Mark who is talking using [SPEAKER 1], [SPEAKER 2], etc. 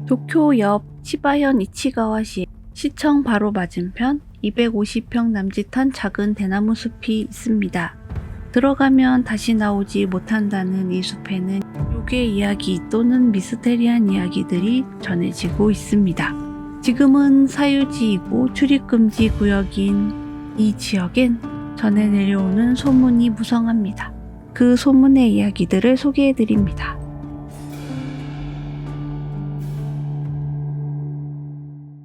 [SPEAKER 1] 도쿄 옆 치바현 이치가와시 시청 바로 맞은편 250평 남짓한 작은 대나무 숲이 있습니다. 들어가면 다시 나오지 못한다는 이 숲에는 요괴 이야기 또는 미스테리한 이야기들이 전해지고 있습니다. 지금은 사유지이고 출입금지 구역인 이 지역엔 전해 내려오는 소문이 무성합니다. 그 소문의 이야기들을 소개해드립니다.